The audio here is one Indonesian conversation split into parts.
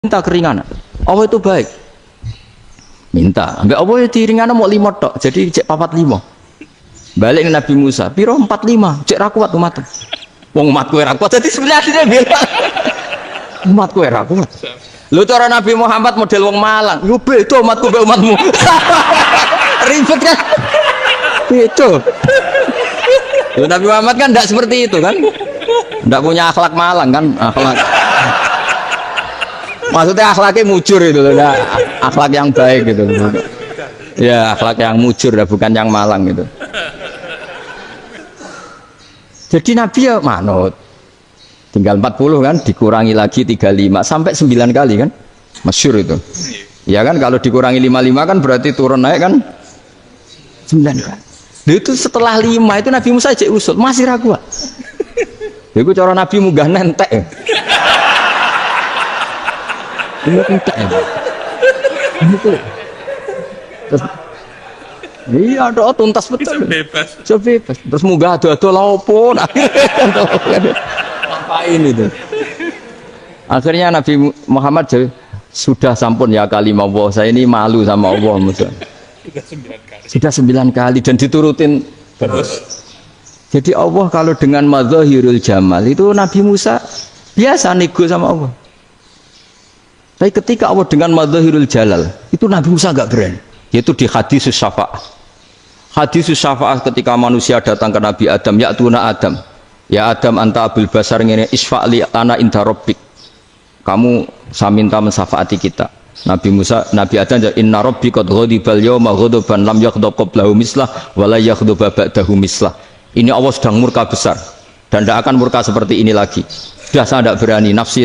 minta keringanan. Allah itu baik. Minta. Mbak Allah ya diringanan mau 5 tok. Jadi cek 45. Balik ke Nabi Musa. Piro 45. Cek ra kuat umat. Wong umatku ra kuat. Jadi sebenarnya bilang umatku ra kuat. Lu cara Nabi Muhammad model wong Malang. Yo beda umatku mbek umatmu. Ribet kan? Beda. Lu Nabi Muhammad kan enggak seperti itu kan? Enggak punya akhlak Malang kan? Akhlak. Maksudnya akhlaknya mujur itu loh, akhlak yang baik gitu loh. Ya akhlak yang mujur, bukan yang Malang gitu. Jadi Nabi ya manut. Tinggal 40 kan, dikurangi lagi 35 sampai 9 kali kan, masyhur itu. Ya kan kalau dikurangi 55 kan berarti turun naik kan 9 kali. Nah, itu setelah 5 itu Nabi Musa cek usul masih ragu. Itu cara Nabi munggah nentek. Ini entek ya. Terus iya ada tuntas betul. Bebas. Terus munggah ado-ado lha opo? Ngapain itu? Akhirnya Nabi Muhammad sudah sampun ya kalimah Allah, saya ini malu sama Allah Musa. Sudah 9 kali dan diturutin terus. Jadi Allah kalau dengan madzahirul jamal itu Nabi Musa biasa nego sama Allah. Tapi ketika Allah dengan madzahirul jalal itu Nabi Musa enggak berani. Yaitu di hadis syafa'ah. Hadis syafa'ah ketika manusia datang ke Nabi Adam, ya tuna Adam. Ya Adam anta abul basar ngene isfa'li ana inda rabbik. Kamu saya minta mensafaati kita. Nabi Musa, Nabi Adam inna rabbi qad ghadibal yawma ghadaban lam yaghdab qablahu mislah wa la yaghdab ba'dahu mislah. Ini Allah sedang murka besar dan tidak akan murka seperti ini lagi. Sudah saya tidak berani nafsi.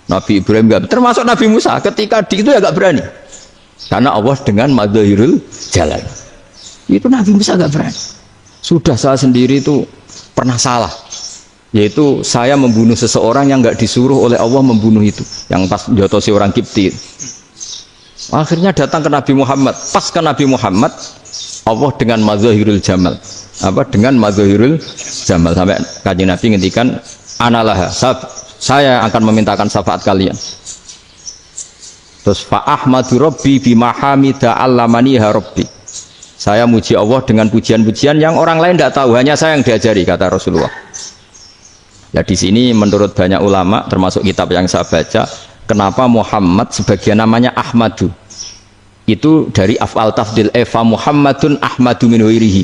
Nabi Ibrahim enggak, termasuk Nabi Musa ketika di itu ya enggak berani. Karena Allah dengan madzahirul jalal. Itu Nabi Musa enggak berani. Sudah saya sendiri itu pernah salah. Yaitu saya membunuh seseorang yang enggak disuruh oleh Allah membunuh itu. Yang pas jotosi orang Kipti. Akhirnya datang ke Nabi Muhammad. Pas ke Nabi Muhammad Allah dengan madzahirul jamal. Dengan madzahirul jamal sampai Kanjeng Nabi ngendikan analah saya akan memintakan syafaat kalian. Terus fa ahmadu rabbi bima hamida allamaniha rabbi. Saya muji Allah dengan pujian-pujian yang orang lain tidak tahu, hanya saya yang diajari, kata Rasulullah. Ya di sini menurut banyak ulama termasuk kitab yang saya baca, kenapa Muhammad sebagian namanya Ahmadu. Itu dari af'al tafdil fa Muhammadun ahmadu min ghairihi.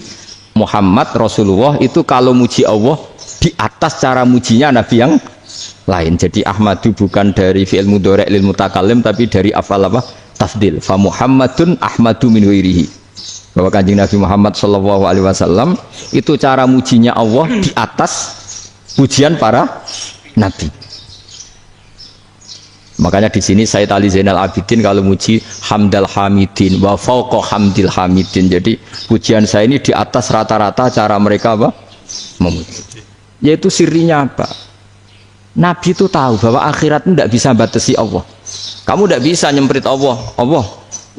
Muhammad Rasulullah itu kalau muji Allah di atas cara mujinya Nabi yang lain. Jadi Ahmadu bukan dari fi'il mudhari' lil mutakallim tapi dari af'al apa? Tafdil. Fa Muhammadun ahmadu min ghairihi. Bahwa Kanjeng Nabi Muhammad sallallahu alaihi wasallam itu cara mujinya Allah di atas pujian para nabi. Makanya di sini Sayyid Ali Zainal Abidin kalau muji hamdal hamidin wa fauqa hamdil hamidin. Jadi pujian saya ini di atas rata-rata cara mereka apa? Memuji. Yaitu sirinya apa? Nabi itu tahu bahwa akhirat itu tidak bisa batasi Allah. Kamu tidak bisa nyemprit Allah. Allah,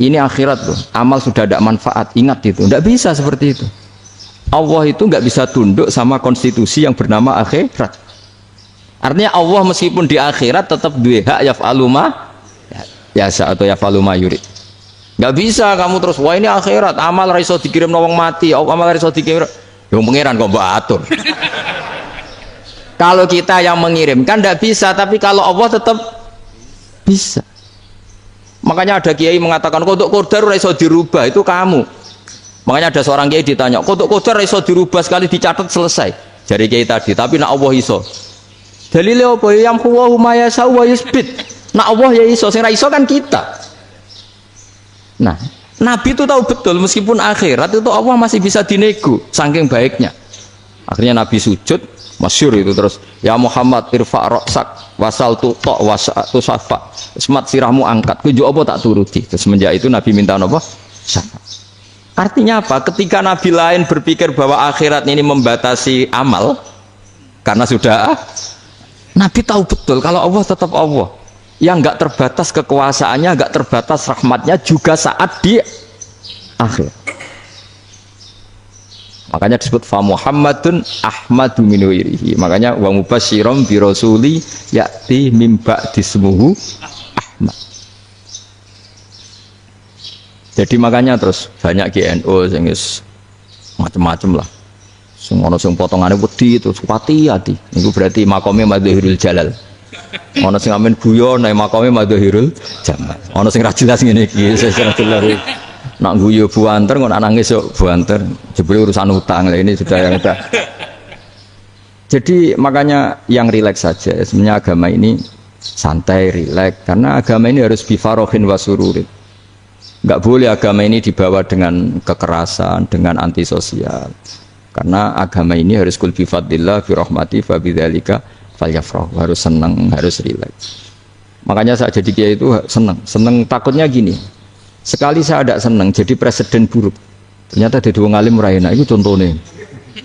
ini akhirat tuh. Amal sudah tidak manfaat. Ingat itu. Tidak bisa seperti itu. Allah itu nggak bisa tunduk sama konstitusi yang bernama akhirat. Artinya Allah meskipun di akhirat tetap duwe hak yaf'alu ma yasa atau yaf'alu ma yurid. Nggak bisa kamu terus wah ini akhirat amal ra iso dikirim wong mati, amal ra iso dikirim. Yo pangeran kok mbok atur. Kalau kita yang mengirimkan tidak bisa, tapi kalau Allah tetap bisa. Makanya ada kiai mengatakan kodok qadar ora iso dirubah, itu kamu. Makanya ada seorang kiai ditanya, kodok qadar ora iso dirubah sekali dicatat selesai. Jadi kiai tadi, tapi nak Allah iso. Dalile apa? Yang huwa ma yasha wa yusbit. Nak Allah ya iso, sing ra iso kan kita. Nah, Nabi itu tahu betul meskipun akhirat itu Allah masih bisa dinego saking baiknya. Akhirnya Nabi sujud, masyhur itu terus, ya Muhammad irfa' ra'sak wasal tuta wasatu safa. Semat sirahmu angkat, kuju apa tak turuti. Terus semenjak itu Nabi minta apa? Syafaat. Artinya apa? Ketika Nabi lain berpikir bahwa akhirat ini membatasi amal karena sudah Nabi tahu betul kalau Allah tetap Allah yang enggak terbatas kekuasaannya, enggak terbatas rahmatnya juga saat di akhir. Makanya disebut fa Muhammadun ahmadu min ghairihi. Makanya wa mubasyiran bi rasuli ya'ti mim ba'di ismuhu rahmat. Jadi makanya terus banyak GNU sing macam-macam lah. Sing ono sing potongane wedi terus hati-hati. Niku berarti makome Madhahirul Jalal. Ono sing amen guyon nek makome Madhahirul Jamal. Ono sing ra jelas ngene iki, sing jelas. Nak guyu buanter kok nangis yo buanter. Jebule urusan utang lah ini sudah yang udah. Jadi makanya yang rileks saja. Sebenarnya agama ini santai, rileks karena agama ini harus bifarohin wasururin. Enggak boleh agama ini dibawa dengan kekerasan, dengan antisosial. Karena agama ini harus kul bi fadlillah bi rahmati fa bidzalika falyafrahu, harus senang, harus rileks. Makanya saya jadi kiai itu senang takutnya gini. Sekali saya tidak senang jadi presiden buruk. Ternyata jadi wong alim ora enak, itu contohnya.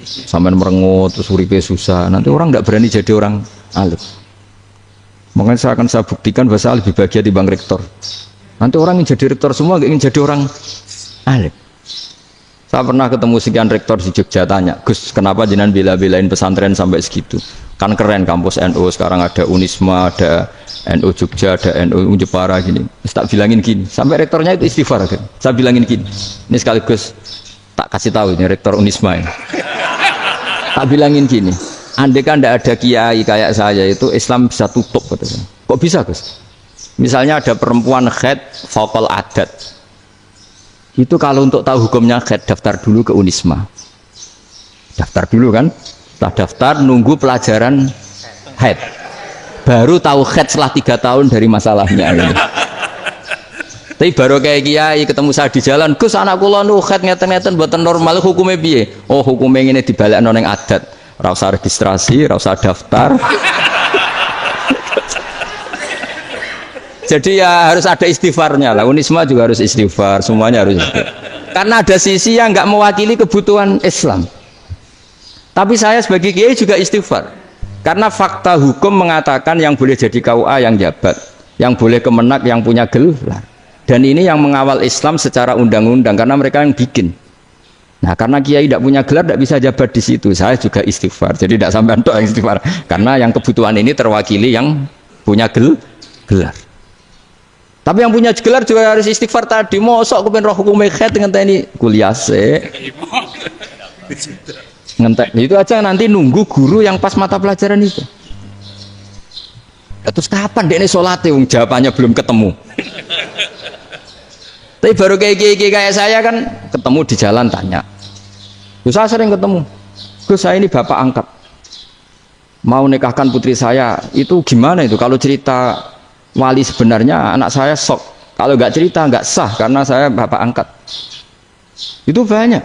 Sampean merengut terus uripe susah, nanti orang tidak berani jadi orang alim. Makanya saya buktikan bahwa saya lebih bahagia dibanding rektor. Nanti orang yang jadi rektor semua ingin jadi orang alim. Saya pernah ketemu sekian rektor di Jogja, tanya, Gus, kenapa jenengan bela-belain pesantren sampai segitu? Kan keren kampus NU, sekarang ada Unisma, ada NU Jogja, ada NU Jepara gini. Tak bilangin gini, sampai rektornya itu istighfar kan? Saya bilangin gini, ini sekaligus tak kasih tahu ini rektor Unisma ini. Tak bilangin gini, andai kan tidak ada kiai kayak saya itu Islam bisa tutup. Kok bisa Gus? Misalnya ada perempuan haid faqal adat, itu kalau untuk tahu hukumnya haid daftar dulu ke Unisma, daftar dulu kan, setelah daftar nunggu pelajaran haid, baru tahu haid setelah 3 tahun dari masalahnya ini. Tapi baru kayak kiai ketemu saya di jalan, Gus anak kula nu haid ngeten-ngeten mboten normal, hukumnya piye? Oh hukumnya ini dibalekno ning adat, ora usah registrasi, ora usah daftar. Jadi ya harus ada istighfarnya lah. Unisma juga harus istighfar, semuanya harus istighfar. Karena ada sisi yang nggak mewakili kebutuhan Islam. Tapi saya sebagai kiai juga istighfar. Karena fakta hukum mengatakan yang boleh jadi KUA yang jabat, yang boleh kemenak yang punya gelar. Dan ini yang mengawal Islam secara undang-undang karena mereka yang bikin. Nah karena kiai tidak punya gelar tidak bisa jabat di situ. Saya juga istighfar. Jadi tidak sampai untuk yang istighfar. Karena yang kebutuhan ini terwakili yang punya gelar. Tapi yang punya gelar juga harus istighfar tadi. Mosok kepen roh hukum haid dengan ini kuliah se. Ngentek itu aja nanti nunggu guru yang pas mata pelajaran itu. Ya, terus kapan dia ini sholat? Jawabannya belum ketemu. Tapi baru kayak saya kan ketemu di jalan tanya. Terus saya sering ketemu. Gus saya ini bapak angkat. Mau nikahkan putri saya itu gimana itu? Kalau cerita wali sebenarnya anak saya sok, kalau nggak cerita nggak sah karena saya bapak angkat. Itu banyak.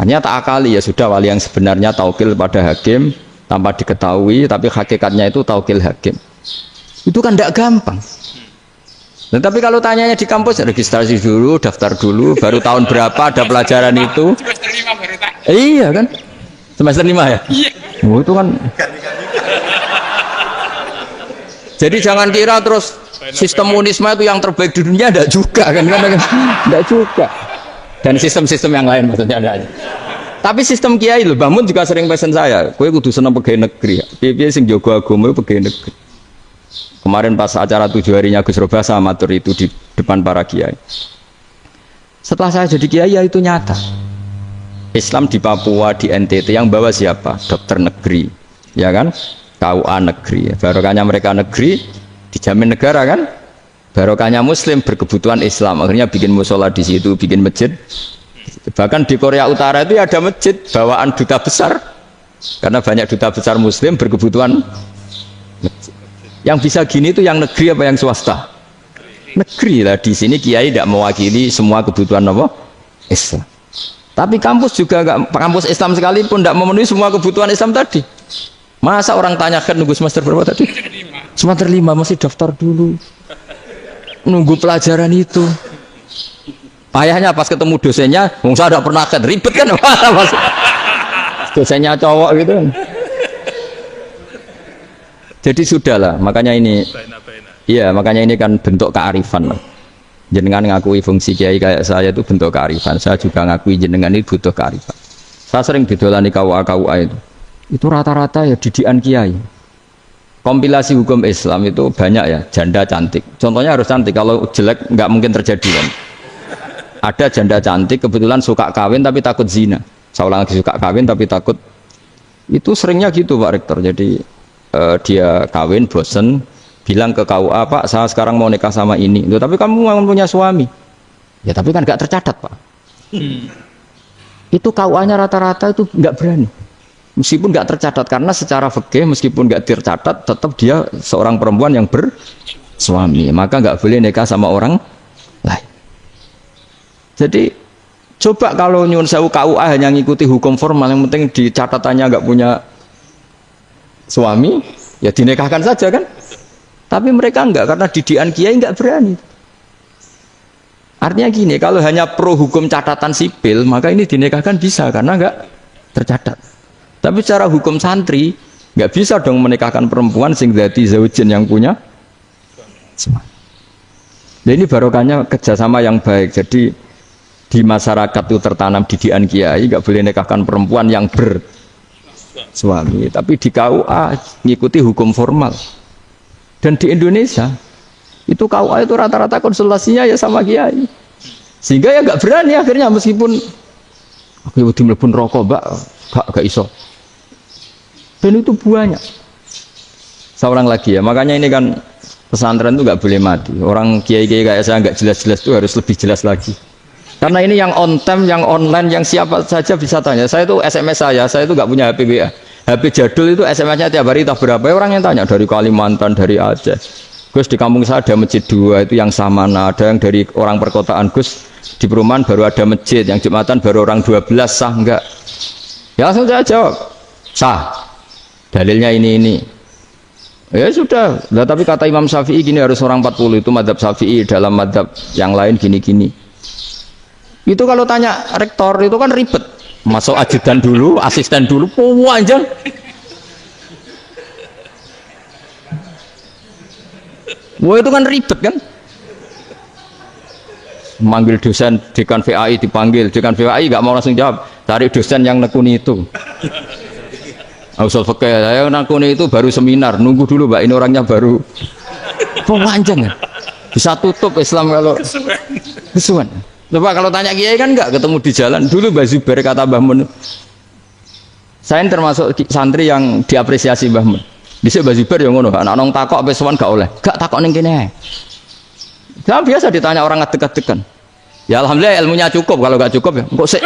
Hanya tak akali ya sudah wali yang sebenarnya taukil pada hakim tanpa diketahui, tapi hakikatnya itu taukil hakim. Itu kan tidak gampang. Nah, tapi kalau tanyanya di kampus registrasi dulu, daftar dulu, baru tahun berapa ada pelajaran itu? Semester 5 baru tak. Iya kan? Semester 5 ya? Iya. Oh, itu kan. Jadi jangan kira terus sistem Unisma itu yang terbaik di dunia, tidak juga kan, tidak juga. Dan sistem-sistem yang lain maksudnya ada. Tapi sistem kiai loh, Bangun juga sering pesen saya, kowe kudu seneng pegawai negeri. Piye sing jaga agama pegawai negeri. Kemarin pas acara 7 harinya Gus Robasa matur itu di depan para kiai. Setelah saya jadi kiai ya itu nyata. Islam di Papua, di NTT yang bawa siapa? Dokter negeri, ya kan? KUA negeri, barokahnya mereka negeri dijamin negara kan, barokahnya Muslim berkebutuhan Islam, akhirnya bikin musola di situ, bikin masjid. Bahkan di Korea Utara itu ada masjid bawaan duta besar, karena banyak duta besar Muslim berkebutuhan masjid. Yang bisa gini itu yang negeri apa yang swasta? Negeri lah. Di sini kiai tidak mewakili semua kebutuhan apa? Islam. Tapi kampus juga nggak, kampus Islam sekalipun tidak memenuhi semua kebutuhan Islam tadi. Masa orang tanya kan nunggu semester berapa tadi? Semester 5 masih daftar dulu. Nunggu pelajaran itu. Ayahnya pas ketemu dosennya, saya tidak pernah kan ribet kan? Dosennya cowok gitu kan. Jadi sudahlah, makanya ini. Iya, makanya ini kan bentuk kearifan. Jenengan ngakui fungsi kiai kayak saya itu bentuk kearifan. Saya juga ngakui jenengan ini butuh kearifan. Saya sering didolani KUA itu. Itu rata-rata ya didikan kiai. kompilasi hukum Islam itu banyak ya, janda cantik. Contohnya harus cantik, kalau jelek nggak mungkin terjadi kan. Ada janda cantik kebetulan suka kawin tapi takut zina. Seorang lagi suka kawin tapi takut. Itu seringnya gitu Pak Rektor. Jadi dia kawin bosen, bilang ke KUA, Pak saya sekarang mau nikah sama ini. Loh, tapi kamu mau punya suami. Ya tapi kan nggak tercatat Pak. Itu KUA-nya rata-rata itu nggak berani. Meskipun nggak tercatat, karena secara fikih meskipun nggak tercatat tetap dia seorang perempuan yang bersuami, maka nggak boleh nikah sama orang lain. Jadi coba kalau nyun sewu KUA hanya ngikuti hukum formal, yang penting di catatannya nggak punya suami, ya dinikahkan saja kan. Tapi mereka enggak, karena didikan kiai nggak berani. Artinya gini, kalau hanya pro hukum catatan sipil, maka ini dinikahkan bisa karena nggak tercatat. Tapi secara hukum santri nggak bisa dong menikahkan perempuan sing dadi zaujin yang punya suami. Nah, ini barokahnya kerjasama yang baik. Jadi di masyarakat itu tertanam didikan kiai, nggak boleh nikahkan perempuan yang bersuami. Tapi di KUA ngikuti hukum formal. Dan di Indonesia itu KUA itu rata-rata konsultasinya ya sama kiai. Sehingga ya nggak berani akhirnya, meskipun aku wedi mlebu rokok mbak, gak iso. Dan itu banyak. Seorang lagi ya, makanya ini kan pesantren itu nggak boleh mati. Orang kiai-kiai kayak saya nggak jelas-jelas itu harus lebih jelas lagi. Karena ini yang on time, yang online, yang siapa saja bisa tanya. Saya itu SMS saya itu nggak punya HP WA. HP jadul itu SMS-nya tiap hari tak berapa. Orang yang tanya dari Kalimantan, dari Aceh. Gus di kampung saya ada masjid 2 itu yang Samana, ada yang dari orang perkotaan. Gus di perumahan baru ada masjid, yang Jumatan baru orang 12, sah enggak? Ya langsung saya jawab, sah. Dalilnya ini. Ya sudah. Nah, tapi kata Imam Syafi'i gini, harus orang 40, itu madzhab Syafi'i, dalam madzhab yang lain gini-gini. Itu kalau tanya rektor itu kan ribet. Masuk ajudan dulu, asisten dulu, panjang. Wah itu kan ribet kan. Manggil dosen dekan VAI dipanggil, dekan VAI nggak mau langsung jawab, cari dosen yang nekuni itu. Usul fikih saya nekuni itu baru seminar, nunggu dulu mbak, ini orangnya baru. Panjang ya. Bisa tutup Islam kalau kesuwen. Coba kalau tanya kiai kan nggak ketemu di jalan. Dulu Mbah Zubair kata Mbah Mun, saya termasuk santri yang diapresiasi Mbah Mun. Dhisik Mbah Zubair yang ngono, anak nong takok apa sowan gak oleh. Gak takok ning kene. Jangan biasa ditanya orang ngadeg-adegan. Ya alhamdulillah ilmunya cukup, kalau gak cukup ya kok sik.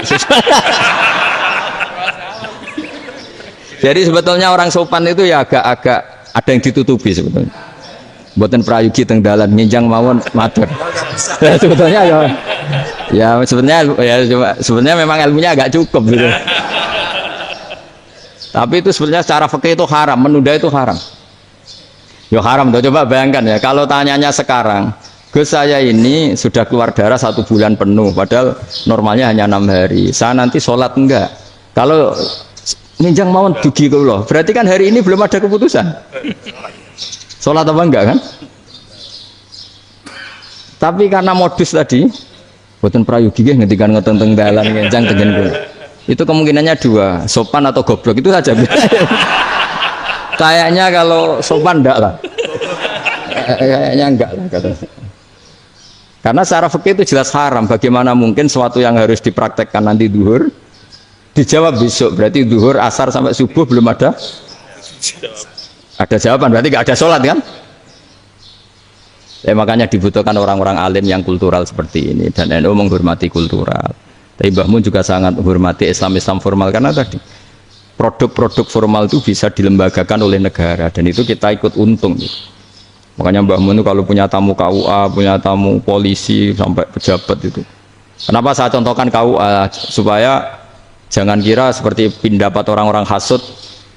Jadi sebetulnya orang sopan itu ya agak-agak ada yang ditutupi sebetulnya. Mboten prayogi teng dalan nginjang mawon matur. Sebetulnya ya sebenarnya memang ilmunya agak cukup gitu. Tapi itu sebenarnya secara fikih itu haram, menunda itu haram. Ya haram tuh, coba bayangkan ya, kalau tanyanya sekarang, Gus saya ini sudah keluar darah 1 bulan penuh, padahal normalnya hanya 6 hari. Saya nanti sholat enggak? Kalau ninjang mawon dugi kula, berarti kan hari ini belum ada keputusan. Sholat apa enggak kan? Tapi karena modus tadi, boten prayogi nggih ngendikan ngoten teng dalan ngenjang tengen kula. Itu kemungkinannya 2, sopan atau goblok, itu saja. Kayaknya kalau sopan enggak lah. Kayaknya enggak lah katanya. Karena secara fikih itu jelas haram. Bagaimana mungkin suatu yang harus dipraktekkan nanti duhur dijawab besok, berarti duhur, asar sampai subuh belum ada jawaban, berarti enggak ada sholat kan? Makanya dibutuhkan orang-orang alim yang kultural seperti ini, dan NU menghormati kultural. Tapi Mbah Mun juga sangat menghormati Islam formal, karena tadi produk-produk formal itu bisa dilembagakan oleh negara, dan itu kita ikut untung. Makanya Mbah Mun itu kalau punya tamu KUA, punya tamu polisi sampai pejabat itu. Kenapa saya contohkan KUA? Supaya jangan kira seperti pendapat orang-orang hasud,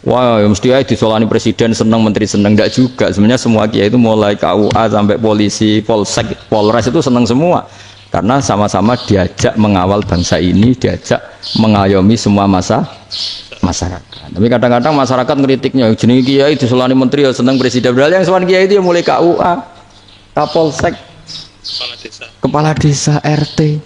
wah ya mesti aja disolani presiden seneng, menteri seneng. Enggak juga. Sebenarnya semua kiai itu mulai KUA sampai polisi, polsek, polres itu seneng semua. Karena sama-sama diajak mengawal bangsa ini, diajak mengayomi semua masyarakat. Tapi kadang-kadang masyarakat ngeritiknya, jenenge kiai disolani menteri ya seneng, presiden. Padahal yang sowan kiai itu ya mulai KUA, Kapolsek, kepala desa, RT.